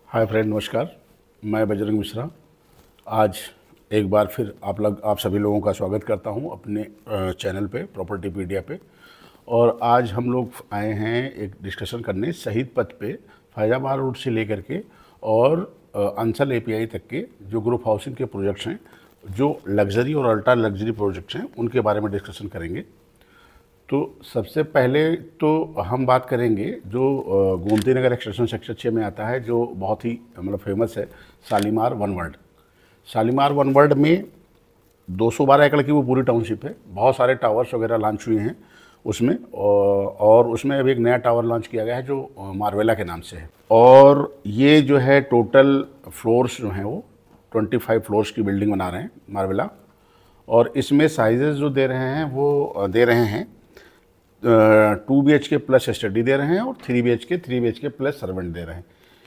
Hi friend, नमस्कार। मैं बजरंग मिश्रा आज एक बार फिर आप सभी लोगों का स्वागत करता हूं अपने चैनल पे प्रॉपर्टीपीडिया पे। और आज हम लोग आए हैं एक डिस्कशन करने शहीद पथ पे फैजाबाद रोड से लेकर के और अंसल एपीआई तक के जो ग्रुप हाउसिंग के प्रोजेक्ट्स हैं, जो लग्जरी और अल्ट्रा लग्जरी प्रोजेक्ट्स हैं, उनके बारे में डिस्कशन करेंगे। तो सबसे पहले तो हम बात करेंगे जो गोमती नगर एक्सटेंशन सेक्टर 6 में आता है, जो बहुत ही मतलब फेमस है, Shalimar one world. Shalimar one world में 212 एकड़ की वो पूरी टाउनशिप है। बहुत सारे टावर्स वगैरह लॉन्च हुए हैं उसमें, और उसमें अभी एक नया टावर लॉन्च किया गया है जो मार्वेला के नाम से है। और ये जो है टोटल फ्लोर्स जो हैं वो 25 फ्लोर्स की बिल्डिंग बना रहे हैं मार्वेला। और इसमें साइजेस जो दे रहे हैं वो दे रहे हैं 2 BHK प्लस स्टडी दे रहे हैं और 3 BHK प्लस सर्वेंट दे रहे हैं।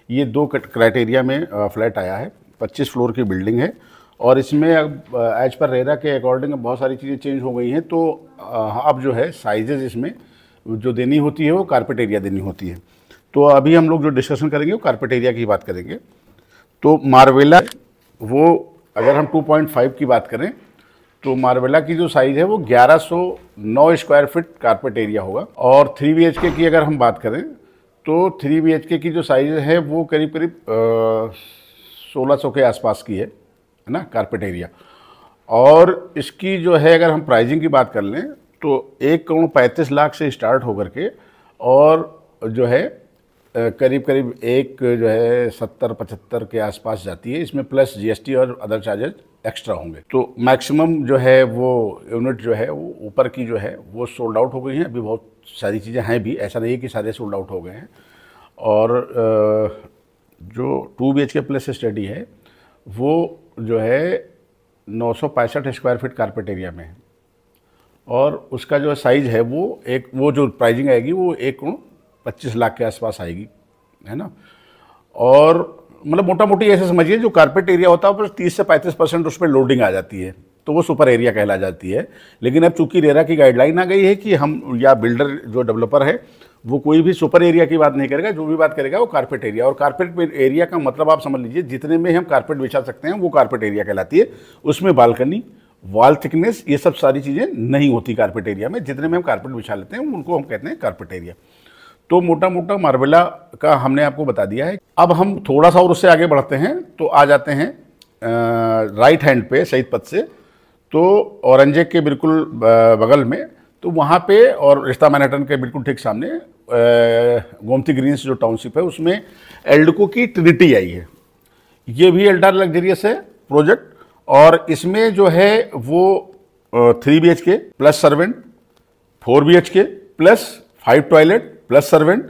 ये दो क्राइटेरिया में फ्लैट आया है। 25 फ्लोर की बिल्डिंग है और इसमें अब एज पर रेरा के अकॉर्डिंग बहुत सारी चीज़ें चेंज हो गई हैं। तो अब जो है साइजेस इसमें जो देनी होती है वो कारपेट एरिया देनी होती है। तो अभी हम लोग जो डिस्कशन करेंगे वो कारपेट एरिया की बात करेंगे। तो मार्वेला वो अगर हम 2.5 की बात करें तो मार्वेला की जो साइज़ है वो 1109 स्क्वायर फीट कारपेट एरिया होगा। और 3 BHK की अगर हम बात करें तो 3 BHK की जो साइज़ है वो करीब 1600 के आसपास की है ना कारपेट एरिया। और इसकी जो है अगर हम प्राइसिंग की बात कर लें तो 1,35,00,000 से स्टार्ट होकर के और जो है करीब एक जो है 70-75 के आसपास जाती है। इसमें प्लस GST और अदर चार्जेस एक्स्ट्रा होंगे। तो मैक्सिमम जो है वो यूनिट जो है वो ऊपर की जो है वो सोल्ड आउट हो गई हैं। अभी बहुत सारी चीज़ें हैं भी, ऐसा नहीं है कि सारे सोल्ड आउट हो गए हैं। और जो 2 BHK प्लस स्टडी है वो जो है 965 स्क्वायर फीट कारपेट एरिया में है। और उसका जो साइज़ है वो जो प्राइसिंग आएगी वो 1,25,00,000 के आसपास आएगी, है ना। और मतलब मोटा मोटी ऐसे समझिए जो कारपेट एरिया होता है पर 30 से 35% उस पर लोडिंग आ जाती है तो वो सुपर एरिया कहला जाती है। लेकिन अब चूंकि रेरा की गाइडलाइन आ गई है कि हम या बिल्डर जो डेवलपर है वो कोई भी सुपर एरिया की बात नहीं करेगा, जो भी बात करेगा वो कारपेट एरिया। और कारपेट एरिया का मतलब आप समझ लीजिए जितने में हम कारपेट बिछा सकते हैं वो कारपेट एरिया कहलाती है। उसमें बालकनी, वॉल थिकनेस, ये सब सारी चीज़ें नहीं होती कारपेट एरिया में। जितने में हम कारपेट बिछा लेते हैं उनको हम कहते हैं कारपेट एरिया। तो मोटा मोटा मार्वेला का हमने आपको बता दिया है। अब हम थोड़ा सा और उससे आगे बढ़ते हैं तो आ जाते हैं राइट हैंड पे शहीद पथ से, तो औरंगजेब के बिल्कुल बगल में, तो वहाँ पे और रिश्ता मैनहट्टन के बिल्कुल ठीक सामने गोमती ग्रीन्स जो टाउनशिप है उसमें एल्डको की ट्रिनिटी आई है। ये भी अल्ट्रा लग्जरियस है प्रोजेक्ट। और इसमें जो है वो 3 BHK plus servant, 4 BHK plus 5 toilet plus servant,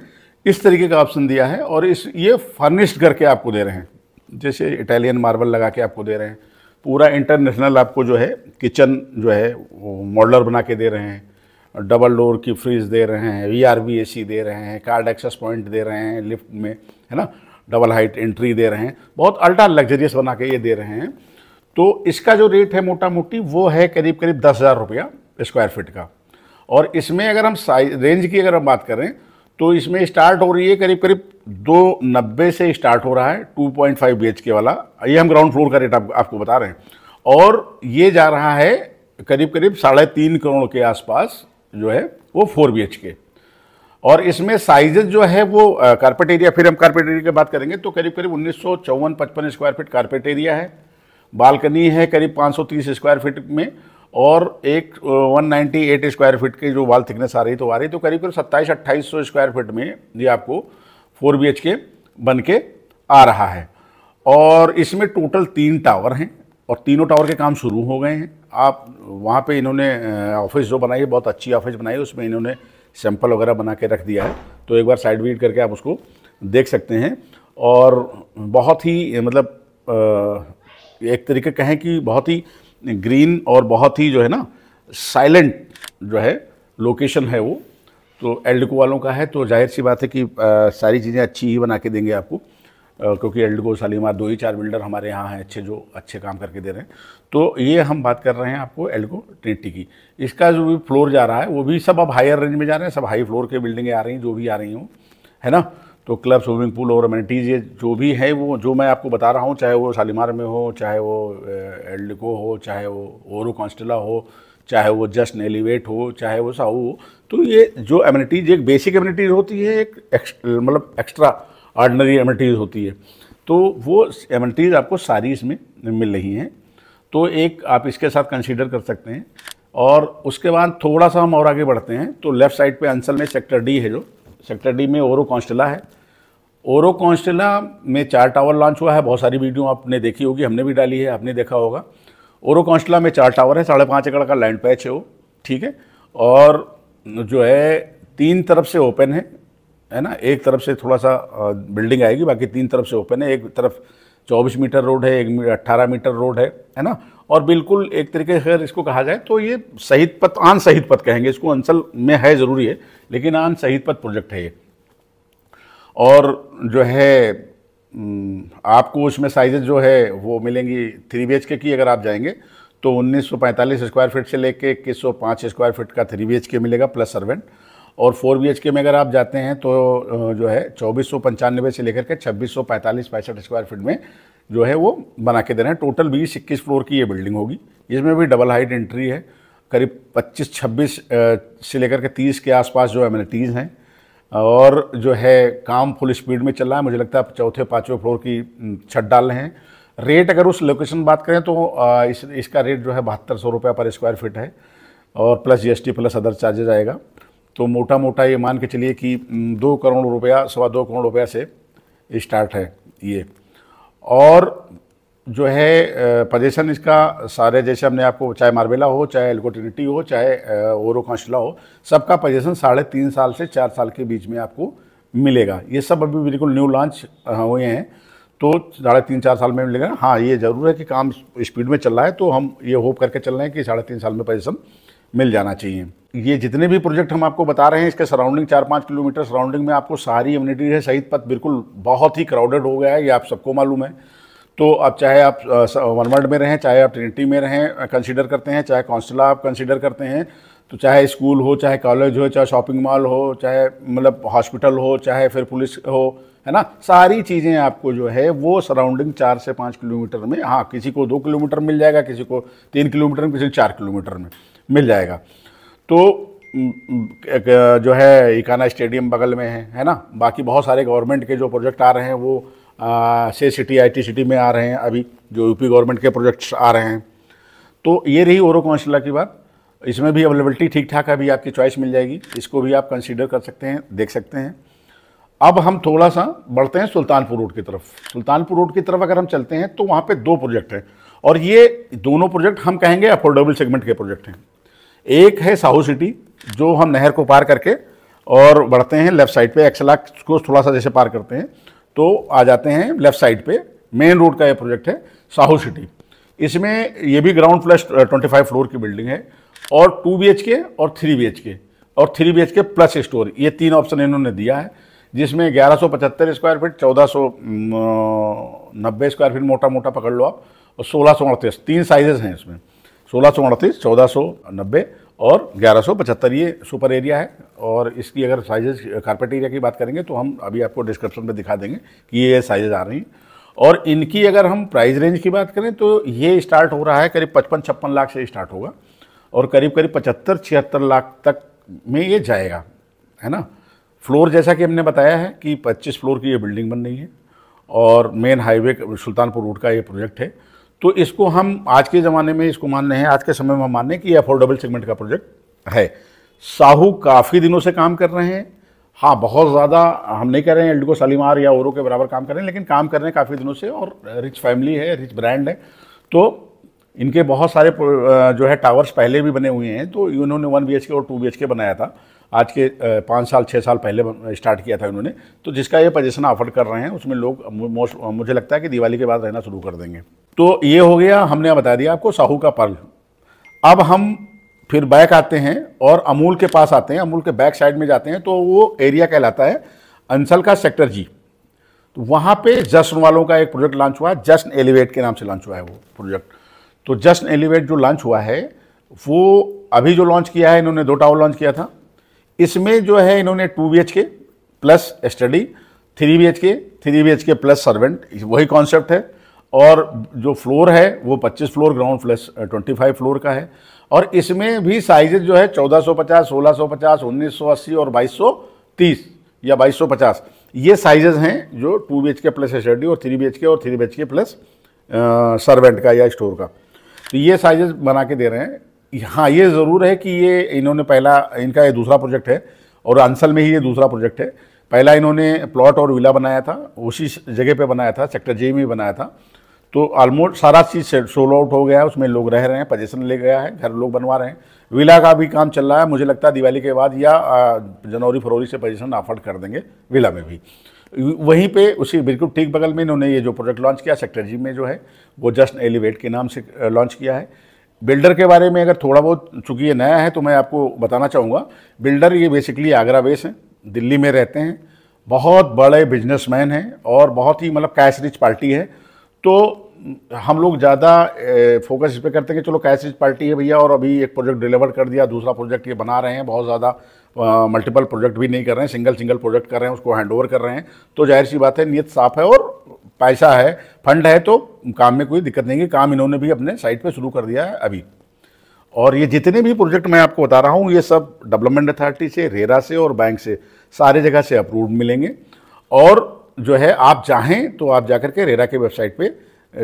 इस तरीके का ऑप्शन दिया है। और ये फर्निश्ड करके आपको दे रहे हैं, जैसे इटालियन मार्बल लगा के आपको दे रहे हैं। पूरा इंटरनेशनल आपको जो है किचन जो है वो मॉडलर बना के दे रहे हैं। डबल डोर की फ्रिज दे रहे हैं, VRV AC दे रहे हैं, कार्ड एक्सेस पॉइंट दे रहे हैं लिफ्ट में, है ना, डबल हाइट एंट्री दे रहे हैं। बहुत अल्ट्रा लग्जरियस बना के ये दे रहे हैं। तो इसका जो रेट है मोटा मोटी वो है करीब 10,000 रुपया स्क्वायर फीट का। और इसमें अगर हम रेंज की अगर हम बात करें तो इसमें स्टार्ट हो रही है करीब 290 से स्टार्ट हो रहा है 2.5 BHK वाला। ये हम ग्राउंड फ्लोर का रेट आपको बता रहे हैं। और ये जा रहा है करीब 3.5 करोड़ के आसपास जो है वो 4 BHK। और इसमें साइजेस जो है वो कारपेट एरिया, फिर हम कारपेट एरिया की बात करेंगे तो करीब 1954-55 स्क्वायर फीट कारपेट एरिया है। बालकनी है करीब 530 स्क्वायर फीट में और 198 स्क्वायर फीट की जो वॉल थिकनेस आ रही तो करीब 2700-2800 स्क्वायर फीट में ये आपको 4 BHK बन के आ रहा है। और इसमें टोटल 3 टावर हैं और तीनों टावर के काम शुरू हो गए हैं। आप वहाँ पे इन्होंने ऑफिस जो बनाई है, बहुत अच्छी ऑफिस बनाई है, उसमें इन्होंने सैंपल वगैरह बना के रख दिया है। तो एक बार साइड विजिट करके आप उसको देख सकते हैं। और बहुत ही मतलब एक तरीके कहें कि बहुत ही ग्रीन और बहुत ही जो है ना साइलेंट जो है लोकेशन है वो। तो एल्डको वालों का है तो जाहिर सी बात है कि सारी चीज़ें अच्छी ही बना के देंगे आपको, क्योंकि एल्डको शालीमार 2 ही 4 बिल्डर हमारे यहाँ हैं अच्छे, जो अच्छे काम करके दे रहे हैं। तो ये हम बात कर रहे हैं आपको एल्डको ट्रिनिटी की। इसका जो भी फ्लोर जा रहा है वो भी सब अब हायर रेंज में जा रहे हैं, सब हाई फ्लोर के बिल्डिंगें आ रही हैं जो भी आ रही हों, है ना। तो क्लब, स्विमिंग पूल और अमेनिटीज़ ये जो भी है वो जो मैं आपको बता रहा हूँ, चाहे वो शालीमार में हो, चाहे वो एल्डिको हो, चाहे वो ओरो कॉन्स्टेला हो, चाहे वो जस्ट एलिवेट हो, चाहे वो साहू हो, तो ये जो अमेनिटीज़ एक बेसिक अमेनिटीज़ होती है, एक मतलब एक्स्ट्रा ऑर्डिनरी अमेनिटीज़ होती है, तो वो अमेनिटीज़ आपको सारी इसमें मिल रही हैं। तो एक आप इसके साथ कंसीडर कर सकते हैं। और उसके बाद थोड़ा सा हम और आगे बढ़ते हैं तो लेफ़्ट साइड पे अंसल में सेक्टर डी है, जो सेक्टर डी में ओरो कॉन्स्टेला है। ओरो कॉन्स्टेला में 4 टावर लॉन्च हुआ है, बहुत सारी वीडियो आपने देखी होगी, हमने भी डाली है, आपने देखा होगा। ओरो कॉन्स्टेला में 4 टावर है, 5.5 एकड़ का लैंड पैच है वो, ठीक है। और जो है 3 तरफ से ओपन है ना, एक तरफ से थोड़ा सा बिल्डिंग आएगी, बाकी 3 तरफ से ओपन है। एक तरफ 24 मीटर रोड है, एक 18 मीटर रोड है ना। और बिल्कुल एक तरीके से अगर इसको कहा जाए तो ये शहीद पथ, आन शहीद पथ कहेंगे इसको, अंचल में है ज़रूरी है, लेकिन आन शहीद पथ प्रोजेक्ट है ये। और जो है आपको उसमें साइजेज जो है वो मिलेंगी 3 BHK की। अगर आप जाएंगे तो 1945 स्क्वायर फीट से लेके 2105 स्क्वायर फीट का 3 BHK मिलेगा प्लस सर्वेंट। और 4 BHK में अगर आप जाते हैं तो जो है 2495 से लेकर के 2645-65 स्क्वायर फीट में जो है वो बना के दे रहे हैं। टोटल 20-21 फ्लोर की ये बिल्डिंग होगी। इसमें भी डबल हाइट एंट्री है, करीब 25-26 से लेकर के 30 के आसपास जो अमेनिटीज़ हैं। और जो है काम फुल स्पीड में चल रहा है, मुझे लगता है 4थे-5वें फ्लोर की छत डाल रहे हैं। रेट अगर उस लोकेशन बात करें तो इसका रेट जो है 7200 रुपये पर स्क्वायर फीट है, और plus GST plus other charges आएगा। तो मोटा मोटा ये मान के चलिए कि 2 करोड़ रुपया, 2.25 करोड़ रुपया से स्टार्ट है ये। और जो है पोजीशन इसका सारे, जैसे हमने आपको, चाहे मार्बेला हो, चाहे एल्को ट्रिनिटी हो, चाहे ओरो कॉन्स्टेला हो, सबका पोजीशन 3.5 साल से 4 साल के बीच में आपको मिलेगा। ये सब अभी बिल्कुल न्यू लॉन्च हुए हैं, तो 3.5-4 साल में मिलेगा। हाँ, ये ज़रूर है कि काम स्पीड में चल रहा है, तो हम ये होप करके चल रहे हैं कि 3.5 साल में पोजीशन मिल जाना चाहिए। ये जितने भी प्रोजेक्ट हम आपको बता रहे हैं, इसके सराउंडिंग 4-5 किलोमीटर सराउंडिंग में आपको सारी अम्यूनिटी है। शहीद पथ बिल्कुल बहुत ही क्राउडेड हो गया है, ये आप सबको मालूम है। तो अब चाहे आप वनवर्ड में रहें, चाहे आप ट्रिनिटी में रहें, कंसीडर करते हैं, चाहे कॉन्स्टेला आप कंसीडर करते हैं, तो चाहे स्कूल हो, चाहे कॉलेज हो, चाहे शॉपिंग मॉल हो, चाहे मतलब हॉस्पिटल हो, चाहे फिर पुलिस हो, है ना, सारी चीज़ें आपको जो है वो सराउंडिंग 4 से 5 किलोमीटर में, हाँ किसी को 2 किलोमीटर मिल जाएगा, किसी को 3 किलोमीटर में, किसी को 4 किलोमीटर में मिल जाएगा। तो जो है इकाना स्टेडियम बगल में है ना। बाकी बहुत सारे गवर्नमेंट के जो प्रोजेक्ट आ रहे हैं वो से सिटी IT सिटी में आ रहे हैं, अभी जो यूपी गवर्नमेंट के प्रोजेक्ट्स आ रहे हैं। तो ये रही ओरो कॉन्स्टेला की बात। इसमें भी अवेलेबिलिटी ठीक ठाक है, अभी आपकी चॉइस मिल जाएगी, इसको भी आप कंसीडर कर सकते हैं, देख सकते हैं। अब हम थोड़ा सा बढ़ते हैं सुल्तानपुर रोड की तरफ। सुल्तानपुर रोड की तरफ अगर हम चलते हैं तो वहाँ पे 2 प्रोजेक्ट हैं, और ये दोनों प्रोजेक्ट हम कहेंगे अफोर्डेबल सेगमेंट के प्रोजेक्ट हैं। एक है साहू सिटी, जो हम नहर को पार करके और बढ़ते हैं लेफ्ट साइड पे, एक्सला को थोड़ा सा जैसे पार करते हैं तो आ जाते हैं लेफ्ट साइड पे, मेन रोड का ये प्रोजेक्ट है साहू सिटी। इसमें ये भी ग्राउंड प्लस 25 फ्लोर की बिल्डिंग है, और 2 BHK और 3 BHK और 3 BHK प्लस स्टोर, ये 3 ऑप्शन इन्होंने दिया है, जिसमें 1175 स्क्वायर फीट, 1490 स्क्वायर फीट मोटा मोटा पकड़ लो आप, और 1638, 3 साइजेस हैं इसमें, 1638, 1490 और 1175। ये सुपर एरिया है। और इसकी अगर साइजेस कारपेट एरिया की बात करेंगे तो हम अभी आपको डिस्क्रिप्शन में दिखा देंगे कि ये साइजेज आ रही हैं। और इनकी अगर हम प्राइस रेंज की बात करें तो ये स्टार्ट हो रहा है करीब 55-56 लाख से स्टार्ट होगा, और करीब 75-76 लाख तक में ये जाएगा, है ना। फ्लोर जैसा कि हमने बताया है कि 25 फ्लोर की ये बिल्डिंग बन रही है, और मेन हाईवे सुल्तानपुर रोड का ये प्रोजेक्ट है। तो इसको हम आज के ज़माने में इसको मान रहे हैं, आज के समय में हम मान रहे हैं कि ये अफोर्डेबल सेगमेंट का प्रोजेक्ट है। साहू काफ़ी दिनों से काम कर रहे हैं, हाँ बहुत ज़्यादा हम नहीं कर रहे हैं एल्डिको शालीमार या ओरो के बराबर काम कर रहे हैं, लेकिन काम कर रहे हैं काफ़ी दिनों से, और रिच फैमिली है, रिच ब्रांड है। तो इनके बहुत सारे जो है टावर्स पहले भी बने हुए हैं। तो इन्होंने 1 BHK और 2 BHK बनाया था, आज के 5 साल 6 साल पहले स्टार्ट किया था इन्होंने। तो जिसका ये पोजीशन ऑफर कर रहे हैं उसमें लोग मुझे लगता है कि दिवाली के बाद रहना शुरू कर देंगे। तो ये हो गया, हमने बता दिया आपको साहू का पर्ल। अब हम फिर बैक आते हैं और अमूल के पास आते हैं, अमूल के बैक साइड में जाते हैं, तो वो एरिया कहलाता है अंचल का सेक्टर G। तो वहाँ पे जश्न वालों का एक प्रोजेक्ट लॉन्च हुआ है, जश्न एलिवेट के नाम से लॉन्च हुआ है वो प्रोजेक्ट। तो जश्न एलिवेट जो लॉन्च हुआ है वो अभी जो लॉन्च किया है, इन्होंने 2 टावर लॉन्च किया था। इसमें जो है इन्होंने 2 BHK plus study 3 BHK plus servant, वही कॉन्सेप्ट है। और जो फ्लोर है वो 25 फ्लोर ग्राउंड प्लस 25 फ्लोर का है। और इसमें भी साइजेज जो है 1450, 1650, 1980 और 2230 या 2250, ये साइजेज हैं जो 2 BHK प्लस एसएसडी और 3 BHK और 3 BHK प्लस सर्वेंट का या स्टोर का, तो ये साइजेस बना के दे रहे हैं। हाँ, ये ज़रूर है कि ये इन्होंने पहला, इनका ये दूसरा प्रोजेक्ट है और अंसल में ही ये दूसरा प्रोजेक्ट है। पहला इन्होंने प्लॉट और विला बनाया था, उसी जगह पे बनाया था, सेक्टर जे में बनाया था। तो ऑलमोस्ट सारा चीज़ सोल्ड आउट हो गया है, उसमें लोग रह रहे हैं, पोजीशन ले गया है, घर लोग बनवा रहे हैं। विला का भी काम चल रहा है, मुझे लगता है दिवाली के बाद या जनवरी फरवरी से पोजीशन ऑफर कर देंगे विला में भी। वहीं पे उसी बिल्कुल ठीक बगल में इन्होंने ये जो प्रोजेक्ट लॉन्च किया सेक्टर जी में जो है वो जस्ट एलिवेट के नाम से लॉन्च किया है। बिल्डर के बारे में अगर थोड़ा बहुत, चूँकि ये नया है तो मैं आपको बताना चाहूँगा। बिल्डर ये बेसिकली आगरा बेस हैं, दिल्ली में रहते हैं, बहुत बड़े बिजनेसमैन हैं और बहुत ही मतलब कैश रिच पार्टी है। तो हम लोग ज़्यादा फोकस इस पर करते हैं कि चलो कैश रिच पार्टी है भैया, और अभी एक प्रोजेक्ट डिलीवर कर दिया, दूसरा प्रोजेक्ट ये बना रहे हैं, बहुत ज़्यादा मल्टीपल प्रोजेक्ट भी नहीं कर रहे हैं, सिंगल प्रोजेक्ट कर रहे हैं, उसको हैंड ओवर कर रहे हैं। तो जाहिर सी बात है, नीयत साफ है और पैसा है, फंड है, तो काम में कोई दिक्कत नहीं है। काम इन्होंने भी अपने साइट पे शुरू कर दिया है अभी। और ये जितने भी प्रोजेक्ट मैं आपको बता रहा हूँ, ये सब डेवलपमेंट अथॉरिटी से, रेरा से और बैंक से, सारे जगह से अप्रूव्ड मिलेंगे। और जो है आप चाहें तो आप जाकर के रेरा के वेबसाइट पे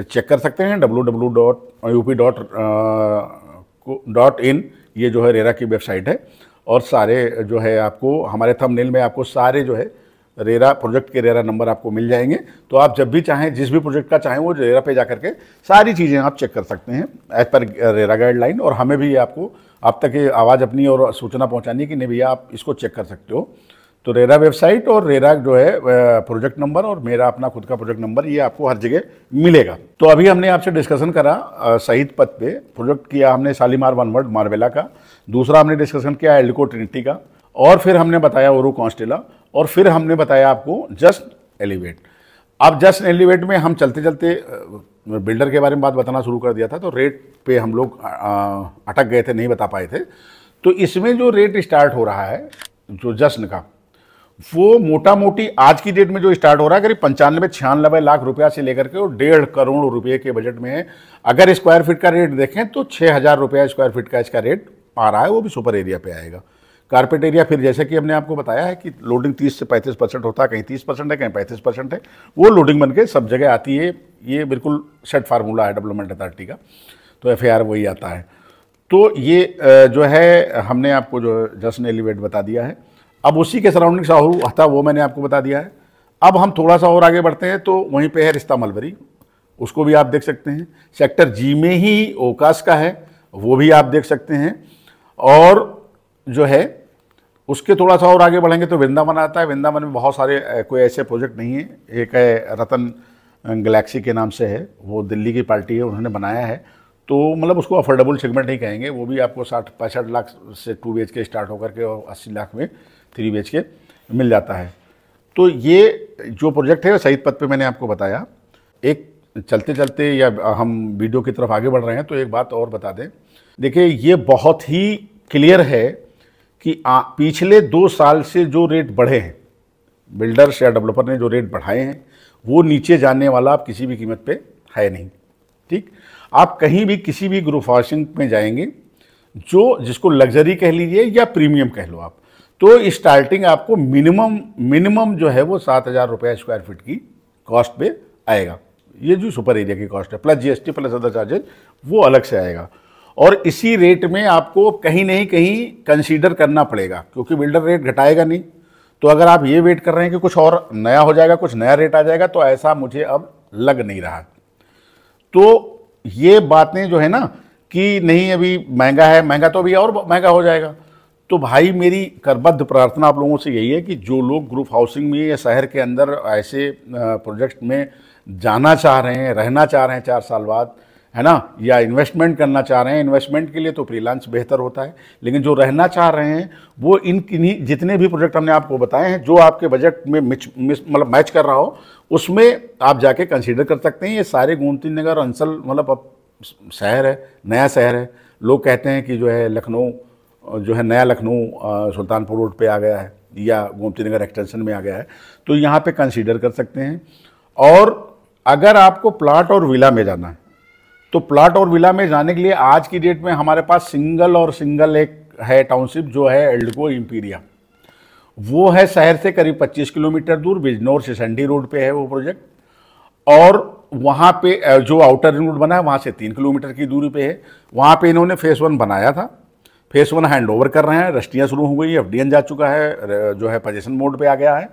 चेक कर सकते हैं, www.up.in, ये जो है रेरा की वेबसाइट है। और सारे जो है आपको हमारे थंबनेल में आपको सारे जो है रेरा प्रोजेक्ट के रेरा नंबर आपको मिल जाएंगे। तो आप जब भी चाहें, जिस भी प्रोजेक्ट का चाहें, वो रेरा पे जाकर के सारी चीज़ें आप चेक कर सकते हैं एज पर रेरा गाइडलाइन। और हमें भी आपको आप तक ये आवाज़ अपनी और सूचना पहुंचानी है कि नहीं भैया आप इसको चेक कर सकते हो। तो रेरा वेबसाइट और रेरा जो है प्रोजेक्ट नंबर और मेरा अपना खुद का प्रोजेक्ट नंबर, ये आपको हर जगह मिलेगा। तो अभी हमने आपसे डिस्कशन करा शहीद पथ पे प्रोजेक्ट किया हमने शालीमार वनवर्ड मार्वेला का, दूसरा हमने डिस्कशन किया एल्डिको ट्रिनिटी का, और फिर हमने बताया ओरू कॉन्स्टेला, और फिर हमने बताया आपको जस्ट एलिवेट। अब जस्ट एलिवेट में हम चलते चलते बिल्डर के बारे में बात बताना शुरू कर दिया था, तो रेट पे हम लोग अटक गए थे, नहीं बता पाए थे। तो इसमें जो रेट स्टार्ट हो रहा है जो जश्न का, वो मोटा मोटी आज की डेट में जो स्टार्ट हो रहा है करीब 95-96 लाख रुपया से लेकर के वो 1.5 करोड़ रुपये के बजट में है। अगर स्क्वायर फीट का रेट देखें तो 6,000 रुपया स्क्वायर फीट का इसका रेट आ रहा है, वो भी सुपर एरिया पे आएगा। कारपेट एरिया फिर जैसे कि हमने आपको बताया है कि लोडिंग 30 से 35% होता है, कहीं 30% है, कहीं 35% है, वो लोडिंग बन के सब जगह आती है। ये बिल्कुल सेट फार्मूला है डेवलपमेंट अथॉरिटी का, तो FAR वही आता है। तो ये जो है हमने आपको जो जस्ट एलिवेट बता दिया है। अब उसी के सराउंडिंग साहू था वो मैंने आपको बता दिया है। अब हम थोड़ा सा और आगे बढ़ते हैं तो वहीं पे है रिश्ता मलबरी, उसको भी आप देख सकते हैं। सेक्टर जी में ही ओकास का है, वो भी आप देख सकते हैं। और जो है उसके थोड़ा सा और आगे बढ़ेंगे तो वृंदावन आता है। वृंदावन में बहुत सारे कोई ऐसे प्रोजेक्ट नहीं है। एक है रतन गैलेक्सी के नाम से है, वो दिल्ली की पार्टी है, उन्होंने बनाया है। तो मतलब उसको अफोर्डेबल सेगमेंट नहीं कहेंगे, वो भी आपको 60-65 लाख से 2 BHK स्टार्ट होकर के और 80 लाख में 3 BHK मिल जाता है। तो ये जो प्रोजेक्ट है शहीद पथ पे मैंने आपको बताया। एक चलते चलते या हम वीडियो की तरफ आगे बढ़ रहे हैं तो एक बात और बता दें। देखिए, ये बहुत ही क्लियर है कि पिछले 2 साल से जो रेट बढ़े हैं, बिल्डर्स या डेवलपर ने जो रेट बढ़ाए हैं, वो नीचे जाने वाला आप किसी भी कीमत पे है नहीं। ठीक, आप कहीं भी किसी भी ग्रुप हाउसिंग में जाएंगे, जो जिसको लग्जरी कह लीजिए या प्रीमियम कह लो आप, तो स्टार्टिंग आपको मिनिमम जो है वो 7,000 रुपये स्क्वायर फीट की कॉस्ट पे आएगा। ये जो सुपर एरिया की कॉस्ट है plus GST plus other charges, वो अलग से आएगा। और इसी रेट में आपको कहीं नहीं कहीं कंसीडर करना पड़ेगा, क्योंकि बिल्डर रेट घटाएगा नहीं। तो अगर आप ये वेट कर रहे हैं कि कुछ और नया हो जाएगा, कुछ नया रेट आ जाएगा, तो ऐसा मुझे अब लग नहीं रहा। तो ये बातें जो है ना कि नहीं अभी महंगा है, महंगा तो अभी और महंगा हो जाएगा। तो भाई मेरी करबद्ध प्रार्थना आप लोगों से यही है कि जो लोग ग्रुप हाउसिंग में या शहर के अंदर ऐसे प्रोजेक्ट में जाना चाह रहे हैं, रहना चाह रहे हैं 4 साल बाद, है ना, या इन्वेस्टमेंट करना चाह रहे हैं, इन्वेस्टमेंट के लिए तो फ्रीलांस बेहतर होता है, लेकिन जो रहना चाह रहे हैं वो इन किन्हीं जितने भी प्रोजेक्ट हमने आपको बताए हैं, जो आपके बजट में मतलब मैच कर रहा हो, उसमें आप जाके कंसीडर कर सकते हैं। ये सारे गोमती नगर अंचल मतलब अब शहर है, नया शहर है। लोग कहते हैं कि जो है लखनऊ जो है नया लखनऊ सुल्तानपुर रोड पे आ गया है, या गोमती नगर एक्सटेंशन में आ गया है, तो यहाँ पे कंसीडर कर सकते हैं। और अगर आपको प्लाट और विला में जाना है, तो प्लाट और विला में जाने के लिए आज की डेट में हमारे पास सिंगल एक है टाउनशिप, जो है एल्डको इम्पीरिया। वो है शहर से करीब 25 किलोमीटर दूर, बिजनौर सिसंडी रोड पे है वो प्रोजेक्ट। और वहाँ पे जो आउटर रिंग रोड बना है वहाँ से 3 किलोमीटर की दूरी पे है। वहाँ पे इन्होंने फेज़ 1 बनाया था, फेज़ 1 हैंड ओवर कर रहे हैं, रस्टियाँ शुरू हो गई, एफडीएन जा चुका है, जो है पोजीशन मोड पे आ गया है।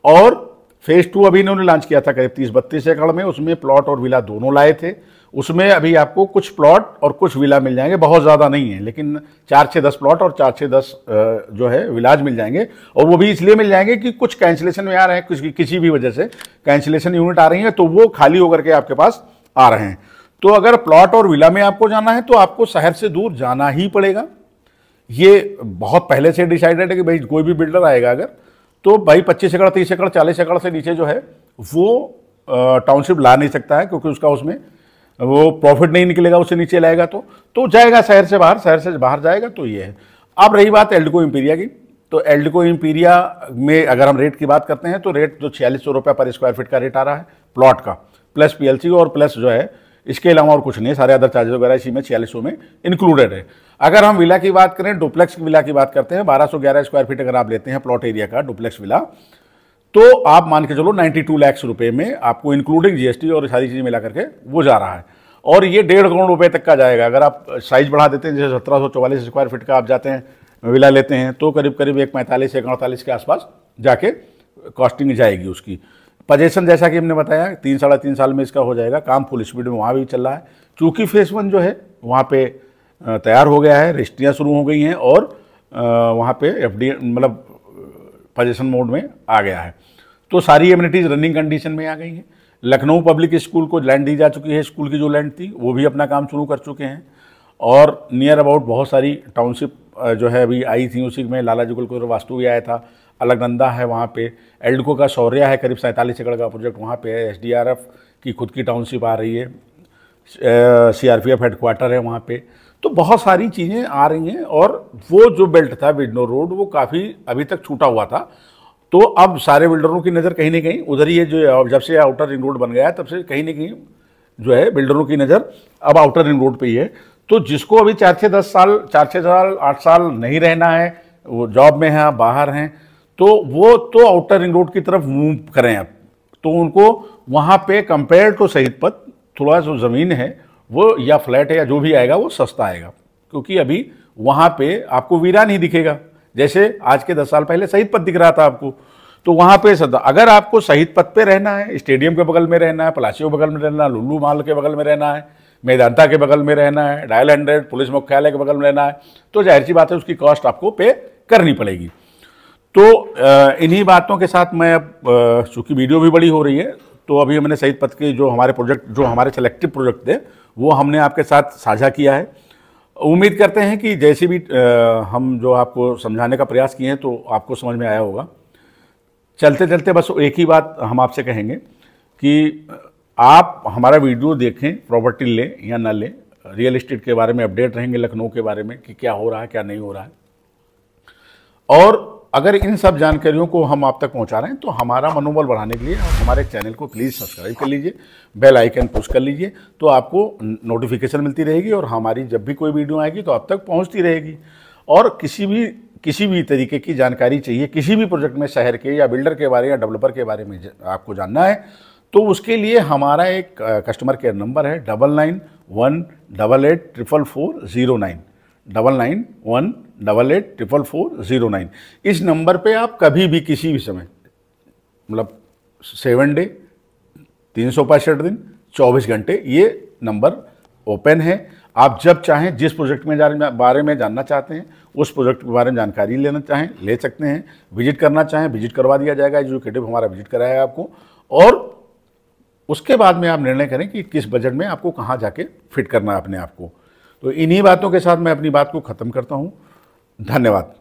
और फेज़ 2 अभी इन्होंने लॉन्च किया था करीब 30-32 एकड़ में, उसमें प्लॉट और विला दोनों लाए थे। उसमें अभी आपको कुछ प्लॉट और कुछ विला मिल जाएंगे, बहुत ज़्यादा नहीं है, लेकिन 4 से 10 प्लॉट और 4 से 10 जो है विलाज मिल जाएंगे। और वो भी इसलिए मिल जाएंगे कि कुछ कैंसिलेशन में आ रहे हैं, किसी भी वजह से कैंसिलेशन यूनिट आ रही है, तो वो खाली होकर के आपके पास आ रहे हैं। तो अगर प्लॉट और विला में आपको जाना है तो आपको शहर से दूर जाना ही पड़ेगा। ये बहुत पहले से डिसाइडेड है कि भाई कोई भी बिल्डर आएगा अगर, तो भाई 25 एकड़ 30 एकड़ 40 एकड़ से नीचे जो है वो टाउनशिप ला नहीं सकता है, क्योंकि उसका उसमें वो प्रॉफिट नहीं निकलेगा, उससे नीचे लाएगा तो जाएगा शहर से बाहर जाएगा। तो ये है। अब रही बात एल्डको इम्पीरिया की, तो एल्डको इम्पीरिया में अगर हम रेट की बात करते हैं तो रेट जो 4600 रुपये पर स्क्वायर फीट का रेट आ रहा है प्लॉट का, प्लस पीएलसी और प्लस जो है इसके अलावा और कुछ नहीं, सारे अदर चार्जेस वगैरह इसी में 4600 में इंक्लूडेड है। अगर हम विला की बात करें, डुप्लेक्स विला की बात करते हैं, 1211 स्क्वायर फीट अगर आप लेते हैं प्लॉट एरिया का डुप्लेक्स विला, तो आप मान के चलो 92 लाख रुपए में आपको इंक्लूडिंग जीएसटी और सारी चीज़ें मिला करके वो जा रहा है। और ये 1.5 करोड़ रुपए तक का जाएगा। अगर आप साइज बढ़ा देते हैं, जैसे 1744 स्क्वायर फीट का आप जाते हैं विला लेते हैं, तो करीब करीब 145 148 के आसपास जाके कॉस्टिंग जाएगी उसकी। पोजीशन जैसा कि हमने बताया 3-3.5 साल में इसका हो जाएगा, काम फुल स्पीड में वहाँ भी चल रहा है। चूँकि फेज़ 1 जो है वहाँ पे तैयार हो गया है, रजिस्ट्रियाँ शुरू हो गई हैं और वहाँ पे एफडी मतलब पोजीशन मोड में आ गया है, तो सारी एमिनिटीज़ रनिंग कंडीशन में आ गई हैं। लखनऊ पब्लिक स्कूल को लैंड दी जा चुकी है, स्कूल की जो लैंड थी वो भी अपना काम शुरू कर चुके हैं। और नियर अबाउट बहुत सारी टाउनशिप जो है अभी आई थी, उसी में लाला जुगल को वास्तु भी आया था, अलकनंदा है वहाँ पे, एल्डको का शौर्या है करीब 47 एकड़ का प्रोजेक्ट वहाँ पे है, एसडीआरएफ की खुद की टाउनशिप आ रही है, सीआरपीएफ हेडक्वार्टर है वहाँ पे। तो बहुत सारी चीज़ें आ रही हैं। और वो जो बेल्ट था बिजनौर रोड, वो काफ़ी अभी तक छूटा हुआ था, तो अब सारे बिल्डरों की नज़र कहीं ना कहीं उधर ही है। जो जब से आउटर रिंग रोड बन गया है तब से कहीं ना कहीं जो है बिल्डरों की नज़र अब आउटर रिंग रोड पे ही है। तो जिसको अभी 4 से 10 साल 8 साल नहीं रहना है, वो जॉब में है, बाहर हैं, तो वो तो आउटर रिंग रोड की तरफ मूव करें अब। तो उनको वहाँ पे कंपेयर टू शहीद पथ थोड़ा जो ज़मीन है वो या फ्लैट है या जो भी आएगा वो सस्ता आएगा, क्योंकि अभी वहाँ पे आपको वीरान ही दिखेगा, जैसे आज के 10 साल पहले शहीद पथ दिख रहा था आपको। तो वहाँ पे सदा अगर आपको शहीद पथ पे रहना है, स्टेडियम के बगल में रहना है, पलाशियो बगल में रहना है, लुल्लू मॉल के बगल में रहना है, मेदांता के बगल में रहना है, डायल 100 पुलिस मुख्यालय के बगल में रहना है, तो जाहिर सी बात है उसकी कॉस्ट आपको पे करनी पड़ेगी। तो इन्हीं बातों के साथ मैं अब चूँकि वीडियो भी बड़ी हो रही है, तो अभी हमने शहीद पथ के जो हमारे प्रोजेक्ट, जो हमारे सेलेक्टिव प्रोजेक्ट थे, वो हमने आपके साथ साझा किया है। उम्मीद करते हैं कि जैसे भी हम जो आपको समझाने का प्रयास किए हैं तो आपको समझ में आया होगा। चलते चलते बस एक ही बात हम आपसे कहेंगे कि आप हमारा वीडियो देखें, प्रॉपर्टी लें या ना लें, रियल एस्टेट के बारे में अपडेट रहेंगे, लखनऊ के बारे में कि क्या हो रहा है क्या नहीं हो रहा है। और अगर इन सब जानकारियों को हम आप तक पहुंचा रहे हैं तो हमारा मनोबल बढ़ाने के लिए आप हमारे चैनल को प्लीज़ सब्सक्राइब कर लीजिए, बेल आइकन पुश कर लीजिए, तो आपको नोटिफिकेशन मिलती रहेगी और हमारी जब भी कोई वीडियो आएगी तो आप तक पहुंचती रहेगी। और किसी भी तरीके की जानकारी चाहिए, किसी भी प्रोजेक्ट में शहर के या बिल्डर के बारे या डेवलपर के बारे में आपको जानना है, तो उसके लिए हमारा एक कस्टमर केयर नंबर है 9918884409, 9918884409। इस नंबर पे आप कभी भी किसी भी समय, मतलब 7 डे 365 दिन 24 घंटे ये नंबर ओपन है। आप जब चाहें जिस प्रोजेक्ट में बारे में जानना चाहते हैं, उस प्रोजेक्ट के बारे में जानकारी लेना चाहें ले सकते हैं, विजिट करना चाहें विजिट करवा दिया जाएगा, एजुकेटिव हमारा विजिट कराएगा आपको, और उसके बाद में आप निर्णय करें कि किस बजट में आपको कहाँ जाके फिट करना है अपने आप को। तो इन्हीं बातों के साथ मैं अपनी बात को ख़त्म करता हूँ। धन्यवाद।